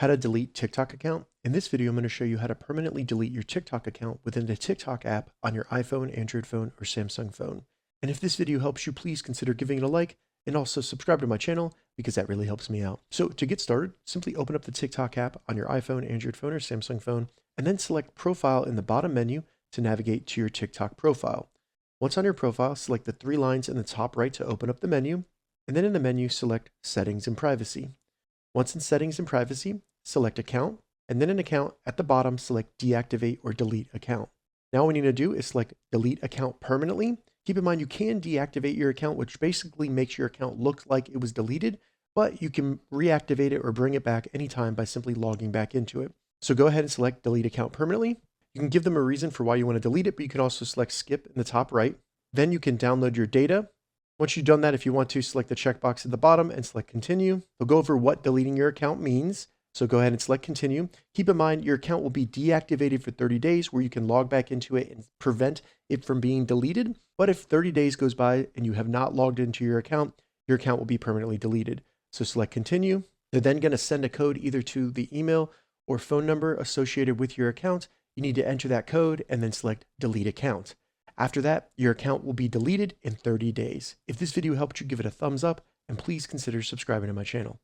How to delete TikTok account. In this video, I'm going to show you how to permanently delete your TikTok account within the TikTok app on your iPhone, Android phone, or Samsung phone. And if this video helps you, please consider giving it a like and also subscribe to my channel because that really helps me out. So to get started, simply open up the TikTok app on your iPhone, Android phone, or Samsung phone, and then select Profile in the bottom menu to navigate to your TikTok profile. Once on your profile, select the three lines in the top right to open up the menu, and then in the menu, select Settings and Privacy. Once in Settings and Privacy, select Account, and then in Account, at the bottom, select Deactivate or Delete Account. Now what we need to do is select Delete Account Permanently. Keep in mind you can deactivate your account, which basically makes your account look like it was deleted, but you can reactivate it or bring it back anytime by simply logging back into it. So go ahead and select Delete Account Permanently. You can give them a reason for why you want to delete it, but you can also select Skip in the top right. Then you can download your data. Once you've done that, if you want to, select the checkbox at the bottom and select Continue. They'll go over what deleting your account means. So go ahead and select Continue. Keep in mind your account will be deactivated for 30 days where you can log back into it and prevent it from being deleted. But if 30 days goes by and you have not logged into your account will be permanently deleted. So select Continue. They're then going to send a code either to the email or phone number associated with your account. You need to enter that code and then select Delete Account. After that, your account will be deleted in 30 days. If this video helped you, give it a thumbs up and please consider subscribing to my channel.